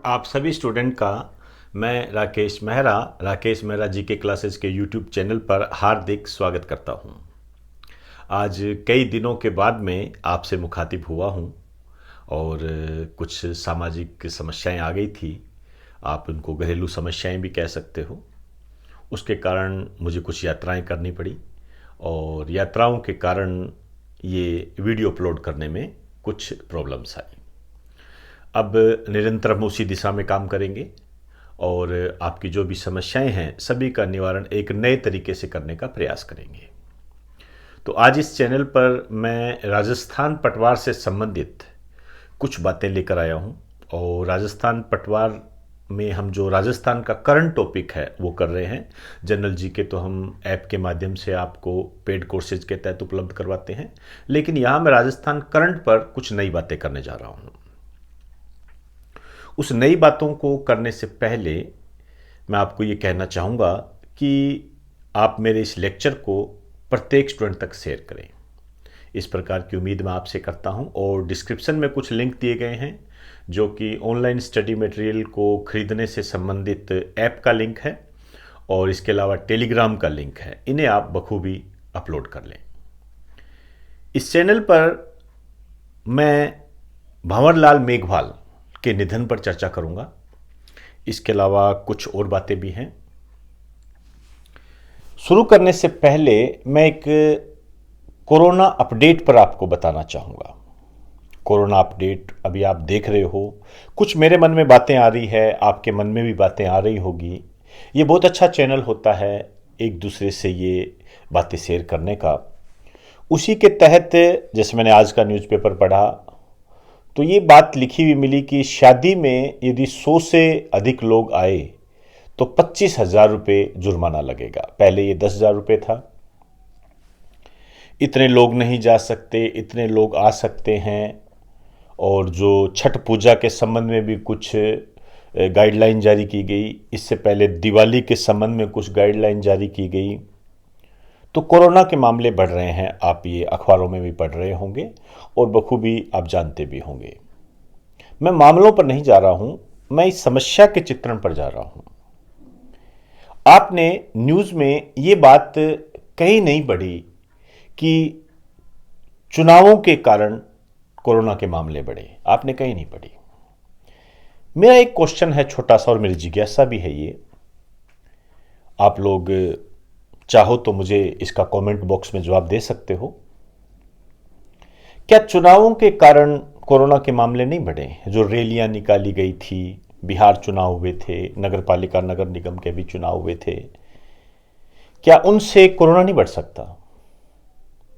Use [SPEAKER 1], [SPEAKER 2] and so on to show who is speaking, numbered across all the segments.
[SPEAKER 1] आप सभी स्टूडेंट का मैं राकेश मेहरा जी के क्लासेस के यूट्यूब चैनल पर हार्दिक स्वागत करता हूं। आज कई दिनों के बाद में आपसे मुखातिब हुआ हूं और कुछ सामाजिक समस्याएं आ गई थी। आप उनको घरेलू समस्याएं भी कह सकते हो। उसके कारण मुझे कुछ यात्राएं करनी पड़ी और यात्राओं के कारण ये वीडियो अपलोड करने में कुछ प्रॉब्लम्स आई। अब निरंतर हम उसी दिशा में काम करेंगे और आपकी जो भी समस्याएं हैं सभी का निवारण एक नए तरीके से करने का प्रयास करेंगे। तो आज इस चैनल पर मैं राजस्थान पटवार से संबंधित कुछ बातें लेकर आया हूं और राजस्थान पटवार में हम जो राजस्थान का करंट टॉपिक है वो कर रहे हैं। जनरल जी के तो हम ऐप के माध्यम से आपको पेड कोर्सेज के तहत उपलब्ध करवाते हैं, लेकिन यहाँ मैं राजस्थान करंट पर कुछ नई बातें करने जा रहा हूँ। उस नई बातों को करने से पहले मैं आपको ये कहना चाहूँगा कि आप मेरे इस लेक्चर को प्रत्येक स्टूडेंट तक शेयर करें। इस प्रकार की उम्मीद मैं आपसे करता हूँ और डिस्क्रिप्शन में कुछ लिंक दिए गए हैं जो कि ऑनलाइन स्टडी मटेरियल को खरीदने से संबंधित ऐप का लिंक है और इसके अलावा टेलीग्राम का लिंक है। इन्हें आप बखूबी अपलोड कर लें। इस चैनल पर मैं भंवरलाल मेघवाल के निधन पर चर्चा करूंगा। इसके अलावा कुछ और बातें भी हैं। शुरू करने से पहले मैं एक कोरोना अपडेट पर आपको बताना चाहूँगा। कोरोना अपडेट अभी आप देख रहे हो, कुछ मेरे मन में बातें आ रही है, आपके मन में भी बातें आ रही होगी। ये बहुत अच्छा चैनल होता है एक दूसरे से ये बातें शेयर करने का। उसी के तहत जैसे मैंने आज का न्यूज़पेपर पढ़ा तो ये बात लिखी हुई मिली कि शादी में यदि 100 से अधिक लोग आए तो 25,000 रुपये जुर्माना लगेगा। पहले ये 10,000 रुपये था। इतने लोग नहीं जा सकते, इतने लोग आ सकते हैं। और जो छठ पूजा के संबंध में भी कुछ गाइडलाइन जारी की गई। इससे पहले दिवाली के संबंध में कुछ गाइडलाइन जारी की गई। तो कोरोना के मामले बढ़ रहे हैं, आप ये अखबारों में भी पढ़ रहे होंगे और बखूबी आप जानते भी होंगे। मैं मामलों पर नहीं जा रहा हूं, मैं इस समस्या के चित्रण पर जा रहा हूं। आपने न्यूज़ में ये बात कहीं नहीं पढ़ी कि चुनावों के कारण कोरोना के मामले बढ़े। आपने कहीं नहीं पढ़ी। मेरा एक क्वेश्चन है छोटा सा और मेरी जिज्ञासा भी है ये। आप लोग चाहो तो मुझे इसका कमेंट बॉक्स में जवाब दे सकते हो। क्या चुनावों के कारण कोरोना के मामले नहीं बढ़े? जो रैलियां निकाली गई थी, बिहार चुनाव हुए थे, नगर पालिका नगर निगम के भी चुनाव हुए थे, क्या उनसे कोरोना नहीं बढ़ सकता?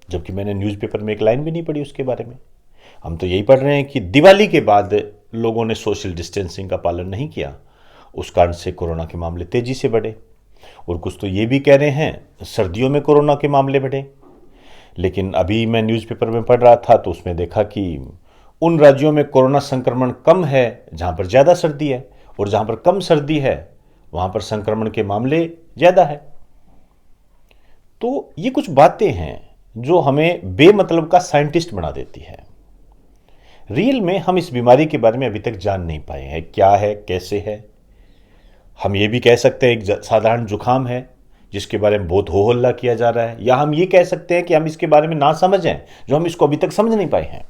[SPEAKER 1] जबकि मैंने न्यूज़पेपर में एक लाइन भी नहीं पढ़ी उसके बारे में। हम तो यही पढ़ रहे हैं कि दिवाली के बाद लोगों ने सोशल डिस्टेंसिंग का पालन नहीं किया, उस कारण से कोरोना के मामले तेजी से बढ़े। और कुछ तो ये भी कह रहे हैं सर्दियों में कोरोना के मामले बढ़े। लेकिन अभी मैं न्यूज़पेपर में पढ़ रहा था तो उसमें देखा कि उन राज्यों में कोरोना संक्रमण कम है जहां पर ज़्यादा सर्दी है, और जहां पर कम सर्दी है वहां पर संक्रमण के मामले ज़्यादा है। तो ये कुछ बातें हैं जो हमें बेमतलब का साइंटिस्ट बना देती है। रियल में हम इस बीमारी के बारे में अभी तक जान नहीं पाए हैं, क्या है, कैसे है। हम ये भी कह सकते हैं एक साधारण जुकाम है जिसके बारे में बहुत हो हल्ला किया जा रहा है, या हम ये कह सकते हैं कि हम इसके बारे में ना समझ हैं, जो हम इसको अभी तक समझ नहीं पाए हैं।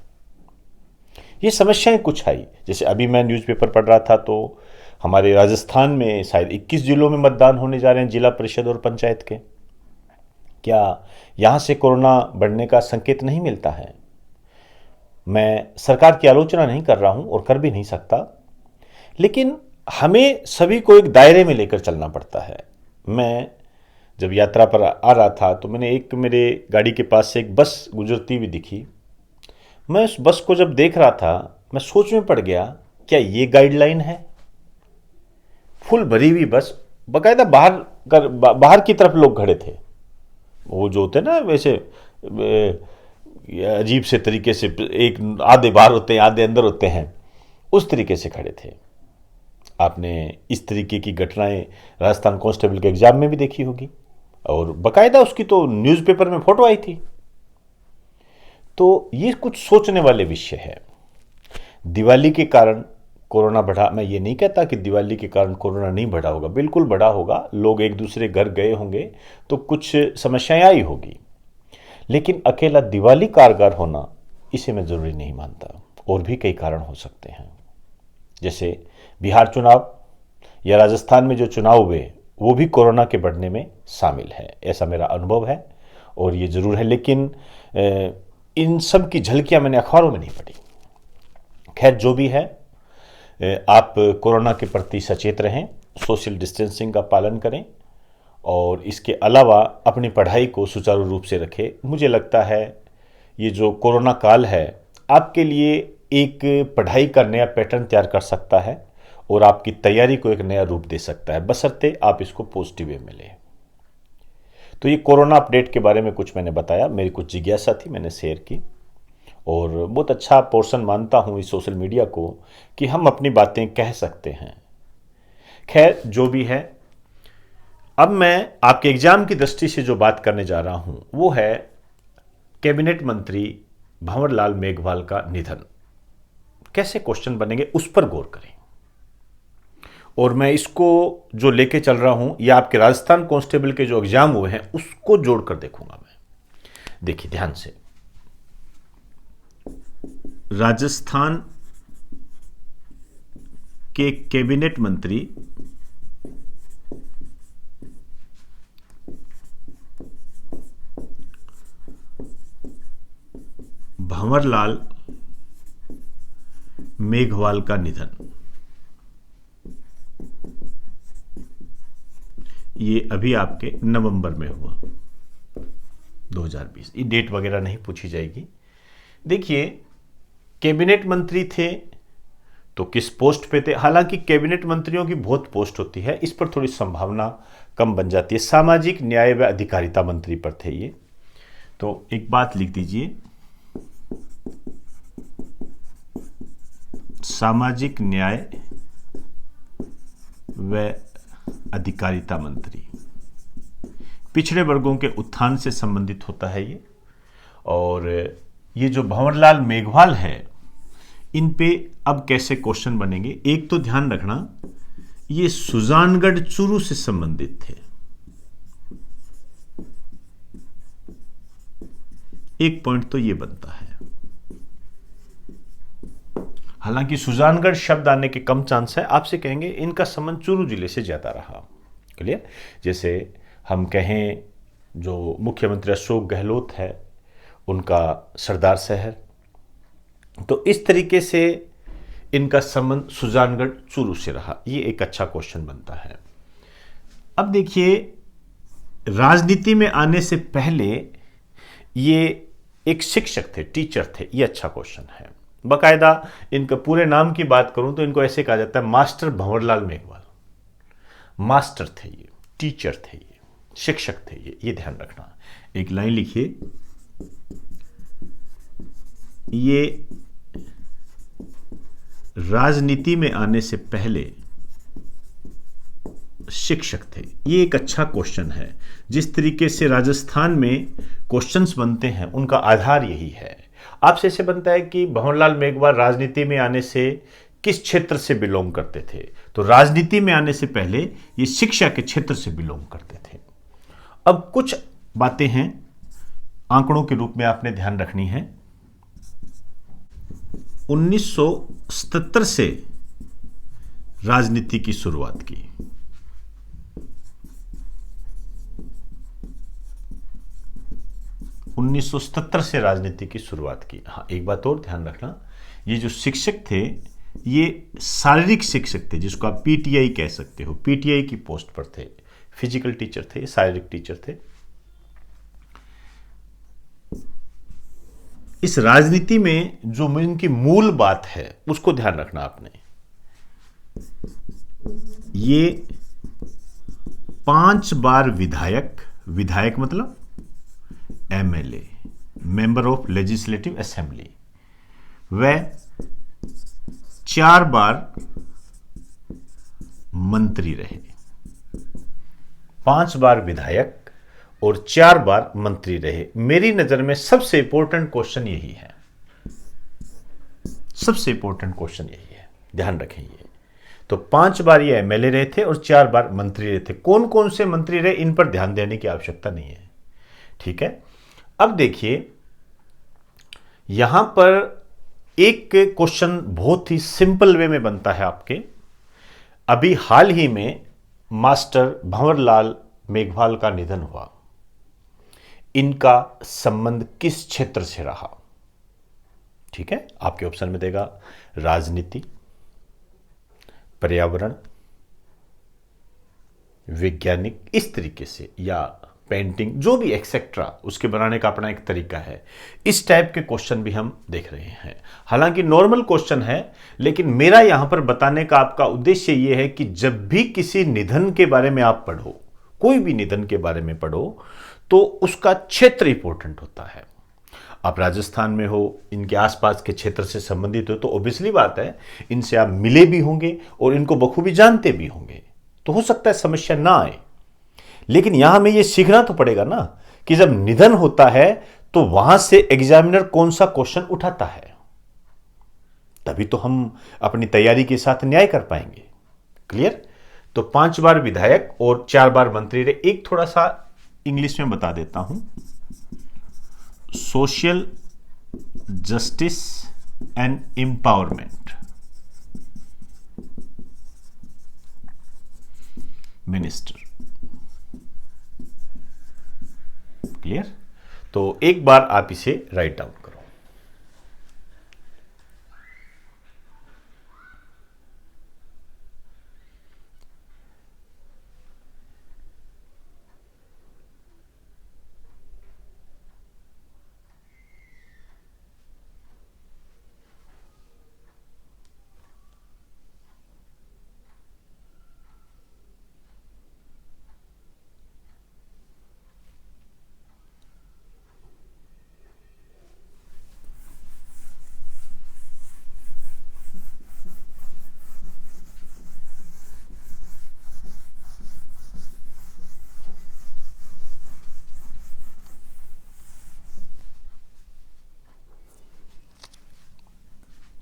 [SPEAKER 1] ये समस्याएं कुछ आई। जैसे अभी मैं न्यूज़पेपर पढ़ रहा था तो हमारे राजस्थान में शायद 21 जिलों में मतदान होने जा रहे हैं, जिला परिषद और पंचायत के। क्या यहां से कोरोना बढ़ने का संकेत नहीं मिलता है? मैं सरकार की आलोचना नहीं कर रहा हूं और कर भी नहीं सकता, लेकिन हमें सभी को एक दायरे में लेकर चलना पड़ता है। मैं जब यात्रा पर आ रहा था तो मैंने एक मेरे गाड़ी के पास से एक बस गुजरती हुई दिखी। मैं उस बस को जब देख रहा था मैं सोच में पड़ गया, क्या ये गाइडलाइन है? फुल भरी हुई बस, बाकायदा बाहर की तरफ लोग खड़े थे। वो जो होते हैं ना वैसे अजीब से तरीके से, एक आधे बाहर होते हैं आधे अंदर होते हैं, उस तरीके से खड़े थे। आपने इस तरीके की घटनाएं राजस्थान कांस्टेबल के एग्जाम में भी देखी होगी और बकायदा उसकी तो न्यूज़पेपर में फोटो आई थी। तो ये कुछ सोचने वाले विषय है। दिवाली के कारण कोरोना बढ़ा, मैं ये नहीं कहता कि दिवाली के कारण कोरोना नहीं बढ़ा होगा, बिल्कुल बढ़ा होगा, लोग एक दूसरे घर गए होंगे तो कुछ समस्याएं आई होगी, लेकिन अकेला दिवाली कारगर होना इसे मैं ज़रूरी नहीं मानता। और भी कई कारण हो सकते हैं, जैसे बिहार चुनाव या राजस्थान में जो चुनाव हुए वो भी कोरोना के बढ़ने में शामिल है, ऐसा मेरा अनुभव है और ये ज़रूर है। लेकिन इन सब की झलकियां मैंने अखबारों में नहीं पढ़ी। खैर, जो भी है, आप कोरोना के प्रति सचेत रहें, सोशल डिस्टेंसिंग का पालन करें और इसके अलावा अपनी पढ़ाई को सुचारू रूप से रखें। मुझे लगता है ये जो कोरोना काल है आपके लिए एक पढ़ाई का नया पैटर्न तैयार कर सकता है और आपकी तैयारी को एक नया रूप दे सकता है, बशर्ते आप इसको पॉजिटिव वे में लें। तो ये कोरोना अपडेट के बारे में कुछ मैंने बताया, मेरी कुछ जिज्ञासा थी, मैंने शेयर की और बहुत अच्छा पोर्शन मानता हूँ इस सोशल मीडिया को कि हम अपनी बातें कह सकते हैं। खैर, जो भी है, अब मैं आपके एग्जाम की दृष्टि से जो बात करने जा रहा हूँ वो है कैबिनेट मंत्री भंवरलाल मेघवाल का निधन। कैसे क्वेश्चन बनेंगे उस पर गौर करें और मैं इसको जो लेके चल रहा हूं या आपके राजस्थान कांस्टेबल के जो एग्जाम हुए हैं उसको जोड़कर देखूंगा मैं। देखिए ध्यान से, राजस्थान के कैबिनेट मंत्री भंवरलाल मेघवाल का निधन, ये अभी आपके नवंबर में हुआ 2020। ये डेट वगैरह नहीं पूछी जाएगी। देखिए, कैबिनेट मंत्री थे तो किस पोस्ट पे थे, हालांकि कैबिनेट मंत्रियों की बहुत पोस्ट होती है, इस पर थोड़ी संभावना कम बन जाती है। सामाजिक न्याय व अधिकारिता मंत्री पर थे ये। तो एक बात लिख दीजिए, सामाजिक न्याय व अधिकारिता मंत्री, पिछड़े वर्गों के उत्थान से संबंधित होता है ये। और ये जो भंवरलाल मेघवाल है, इन पे अब कैसे क्वेश्चन बनेंगे, एक तो ध्यान रखना ये सुजानगढ़ चूरू से संबंधित थे। एक पॉइंट तो ये बनता है, हालांकि सुजानगढ़ शब्द आने के कम चांस है। आपसे कहेंगे इनका संबंध चूरू जिले से ज्यादा रहा। क्लियर? जैसे हम कहें जो मुख्यमंत्री अशोक गहलोत है उनका सरदार शहर, तो इस तरीके से इनका संबंध सुजानगढ़ चूरू से रहा। ये एक अच्छा क्वेश्चन बनता है। अब देखिए, राजनीति में आने से पहले ये एक शिक्षक थे, टीचर थे। ये अच्छा क्वेश्चन है। बाकायदा इनके पूरे नाम की बात करूं तो इनको ऐसे कहा जाता है, मास्टर भंवरलाल मेघवाल। मास्टर थे ये, टीचर थे ये, शिक्षक थे ये ध्यान रखना। एक लाइन लिखिए, ये राजनीति में आने से पहले शिक्षक थे। ये एक अच्छा क्वेश्चन है। जिस तरीके से राजस्थान में क्वेश्चंस बनते हैं उनका आधार यही है। आपसे ऐसे बनता है कि भंवरलाल मेघवाल राजनीति में आने से किस क्षेत्र से बिलोंग करते थे, तो राजनीति में आने से पहले ये शिक्षा के क्षेत्र से बिलोंग करते थे। अब कुछ बातें हैं आंकड़ों के रूप में आपने ध्यान रखनी है। 1977 से राजनीति की शुरुआत की। 1977 से राजनीति की शुरुआत की। हाँ, एक बात और ध्यान रखना, ये जो शिक्षक थे ये शारीरिक शिक्षक थे, जिसको आप पीटीआई कह सकते हो। पीटीआई की पोस्ट पर थे, फिजिकल टीचर थे, शारीरिक टीचर थे। इस राजनीति में जो इनकी मूल बात है उसको ध्यान रखना आपने। ये 5 बार विधायक, विधायक मतलब MLA, member of legislative assembly, व 4 बार मंत्री रहे। 5 बार विधायक और 4 बार मंत्री रहे। मेरी नजर में सबसे इंपॉर्टेंट क्वेश्चन यही है, सबसे इंपॉर्टेंट क्वेश्चन यही है। ध्यान रखें ये। तो 5 बार ये एमएलए रहे थे और 4 बार मंत्री रहे थे। कौन कौन से मंत्री रहे इन पर ध्यान देने की आवश्यकता नहीं है, ठीक है। अब देखिए यहां पर एक क्वेश्चन बहुत ही सिंपल वे में बनता है आपके। अभी हाल ही में मास्टर भंवरलाल मेघवाल का निधन हुआ, इनका संबंध किस क्षेत्र से रहा? ठीक है, आपके ऑप्शन में देगा राजनीति, पर्यावरण, वैज्ञानिक, इस तरीके से, या पेंटिंग, जो भी एक्सेट्रा, उसके बनाने का अपना एक तरीका है। इस टाइप के क्वेश्चन भी हम देख रहे हैं। हालांकि नॉर्मल क्वेश्चन है, लेकिन मेरा यहां पर बताने का आपका उद्देश्य यह है कि जब भी किसी निधन के बारे में आप पढ़ो, कोई भी निधन के बारे में पढ़ो, तो उसका क्षेत्र इंपॉर्टेंट होता है। आप राजस्थान में हो, इनके आसपास के क्षेत्र से संबंधित हो, तो ऑब्वियसली बात है इनसे आप मिले भी होंगे और इनको बखूबी जानते भी होंगे, तो हो सकता है समस्या ना आए। लेकिन यहां हमें यह सीखना तो पड़ेगा ना कि जब निधन होता है तो वहां से एग्जामिनर कौन सा क्वेश्चन उठाता है, तभी तो हम अपनी तैयारी के साथ न्याय कर पाएंगे। क्लियर? तो 5 बार विधायक और 4 बार मंत्री रहे। एक थोड़ा सा इंग्लिश में बता देता हूं। Social justice and empowerment minister. Clear? तो एक बार आप इसे राइट डाउन करो।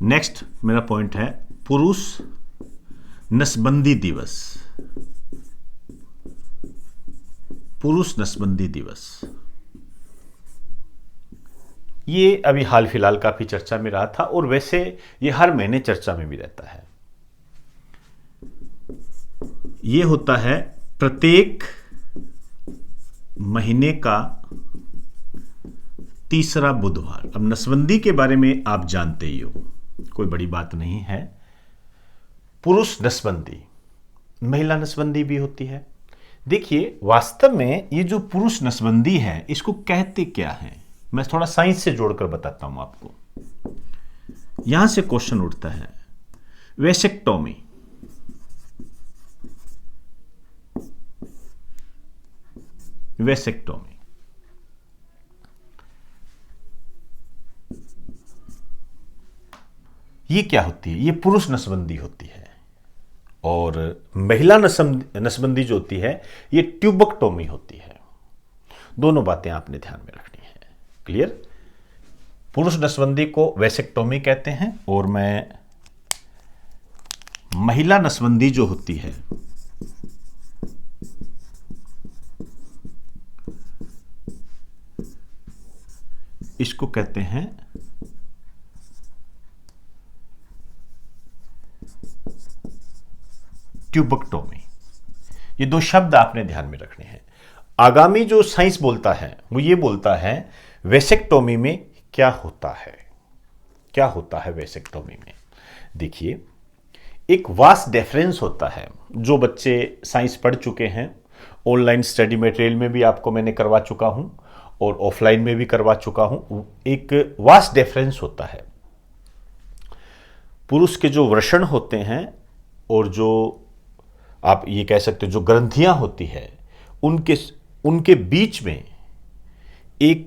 [SPEAKER 1] नेक्स्ट मेरा पॉइंट है पुरुष नसबंदी दिवस। पुरुष नसबंदी दिवस ये अभी हाल फिलहाल काफी चर्चा में रहा था, और वैसे ये हर महीने चर्चा में भी रहता है। ये होता है प्रत्येक महीने का तीसरा बुधवार। अब नसबंदी के बारे में आप जानते ही हो, कोई बड़ी बात नहीं है। पुरुष नसबंदी, महिला नसबंदी भी होती है। देखिए वास्तव में ये जो पुरुष नसबंदी है इसको कहते क्या है, मैं थोड़ा साइंस से जोड़कर बताता हूं आपको। यहां से क्वेश्चन उठता है वेसेक्टोमी। वेसेक्टोमी ये क्या होती है? ये पुरुष नसबंदी होती है। और महिला नसबंदी जो होती है ये ट्यूबेक्टोमी होती है। दोनों बातें आपने ध्यान में रखनी है। क्लियर? पुरुष नसबंदी को वेसेक्टोमी कहते हैं, और मैं महिला नसबंदी जो होती है इसको कहते हैं ट्यूबेक्टोमी। ये दो शब्द आपने ध्यान में रखने हैं। आगामी जो साइंस बोलता है वो ये बोलता है वेसेक्टोमी में क्या होता है। क्या होता है वेसेक्टोमी में? देखिए एक वास्ट डिफरेंस होता है। जो बच्चे साइंस पढ़ चुके हैं, ऑनलाइन स्टडी मटेरियल में भी आपको मैंने करवा चुका हूं और ऑफलाइन में भी करवा चुका हूं। एक वास्ट डिफरेंस होता है। पुरुष के जो वृषण होते हैं और जो आप ये कह सकते हो जो ग्रंथियां होती है, उनके बीच में एक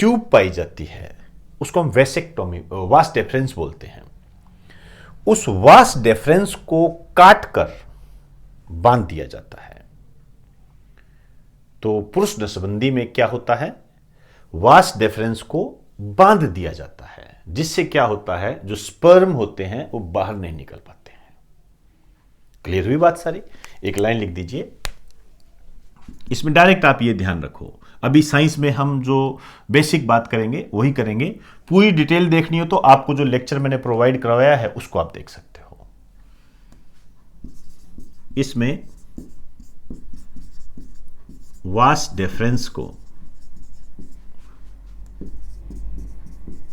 [SPEAKER 1] ट्यूब पाई जाती है, उसको हम वेसेक्टोमी वास्ट डिफरेंस बोलते हैं। उस वास्ट डिफरेंस को काट कर बांध दिया जाता है। तो पुरुष नसबंदी में क्या होता है? वास्ट डिफरेंस को बांध दिया जाता है, जिससे क्या होता है, जो स्पर्म होते हैं वो बाहर नहीं निकल पाते हैं। क्लियर हुई बात सारी? एक लाइन लिख दीजिए। इसमें डायरेक्ट आप ये ध्यान रखो, अभी साइंस में हम जो बेसिक बात करेंगे वही करेंगे। पूरी डिटेल देखनी हो तो आपको जो लेक्चर मैंने प्रोवाइड करवाया है उसको आप देख सकते हो। इसमें वास डिफरेंस को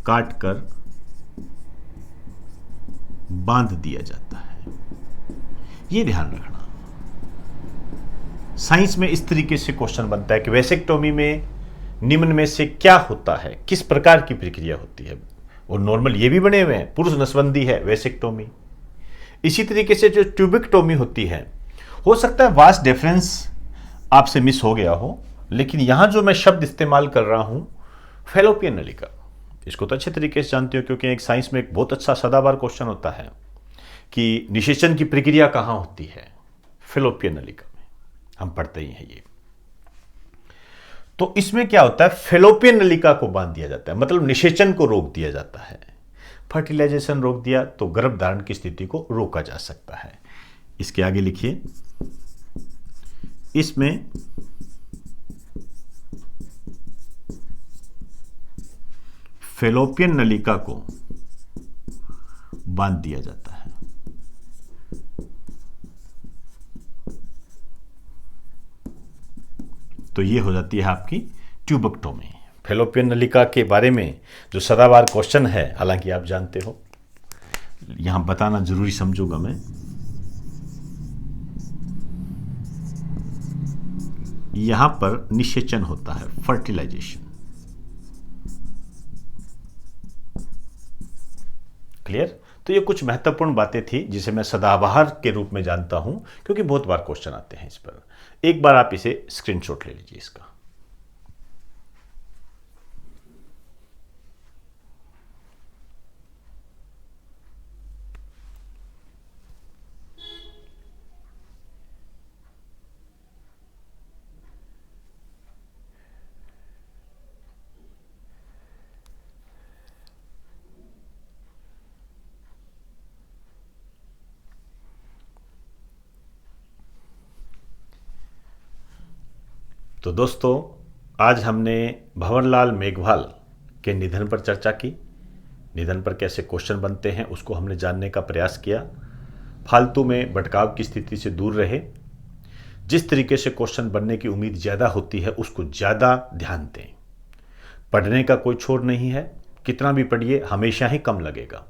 [SPEAKER 1] काट कर बांध दिया जाता है, यह ध्यान रखना। साइंस में इस तरीके से क्वेश्चन बनता है कि वेसेक्टोमी में निम्न में से क्या होता है, किस प्रकार की प्रक्रिया होती है। और नॉर्मल ये भी बने हुए हैं, पुरुष नसबंदी है वेसेक्टोमी। इसी तरीके से जो ट्यूबिक्टोमी होती है, हो सकता है वास डिफरेंस आपसे मिस हो गया हो, लेकिन यहां जो मैं शब्द इस्तेमाल कर रहा हूं फेलोपियन नलिका, इसको तो अच्छे तरीके से जानते हो, क्योंकि एक साइंस में एक बहुत अच्छा सदाबहार क्वेश्चन होता है कि निषेचन की प्रक्रिया कहां होती है, फेलोपियन नलिका में, हम पढ़ते ही हैं ये। तो इसमें क्या होता है, फेलोपियन नलिका को बांध दिया जाता है, मतलब निषेचन को रोक दिया जाता है। फर्टिलाइजेशन रोक दिया तो गर्भधारण की स्थिति को रोका जा सकता है। इसके आगे लिखिए, इसमें फेलोपियन नलिका को बांध दिया जाता है। तो ये हो जाती है आपकी ट्यूबेक्टोमी। फेलोपियन नलिका के बारे में जो सदाबहार क्वेश्चन है, हालांकि आप जानते हो, यहां बताना जरूरी समझूंगा मैं। यहां पर निषेचन होता है, फर्टिलाइजेशन। क्लियर? तो ये कुछ महत्वपूर्ण बातें थी जिसे मैं सदाबहार के रूप में जानता हूं, क्योंकि बहुत बार क्वेश्चन आते हैं इस पर। एक बार आप इसे स्क्रीनशॉट ले लीजिए इसका। तो दोस्तों, आज हमने भंवरलाल मेघवाल के निधन पर चर्चा की। निधन पर कैसे क्वेश्चन बनते हैं उसको हमने जानने का प्रयास किया। फालतू में भटकाव की स्थिति से दूर रहे। जिस तरीके से क्वेश्चन बनने की उम्मीद ज़्यादा होती है उसको ज़्यादा ध्यान दें। पढ़ने का कोई छोर नहीं है, कितना भी पढ़िए हमेशा ही कम लगेगा,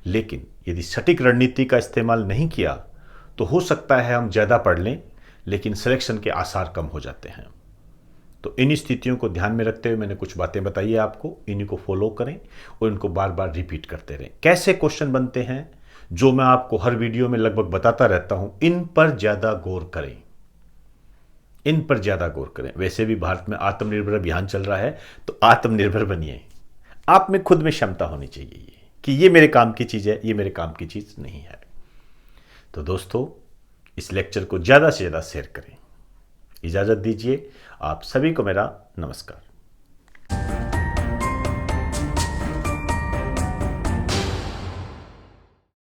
[SPEAKER 1] लेकिन यदि सटीक रणनीति का इस्तेमाल नहीं किया तो हो सकता है हम ज़्यादा पढ़ लें लेकिन सिलेक्शन के आसार कम हो जाते हैं। तो इन स्थितियों को ध्यान में रखते हुए मैंने कुछ बातें बताई है आपको, इन्हीं को फॉलो करें और इनको बार बार रिपीट करते रहें। कैसे क्वेश्चन बनते हैं जो मैं आपको हर वीडियो में लगभग बताता रहता हूं, इन पर ज़्यादा गौर करें, इन पर ज़्यादा गौर करें। वैसे भी भारत में आत्मनिर्भर अभियान चल रहा है, तो आत्मनिर्भर बनिए। आप में खुद में क्षमता होनी चाहिए कि ये मेरे काम की चीज़ है, ये मेरे काम की चीज़ नहीं है। तो दोस्तों, इस लेक्चर को ज़्यादा से ज़्यादा शेयर करें। इजाज़त दीजिए। आप सभी को मेरा नमस्कार।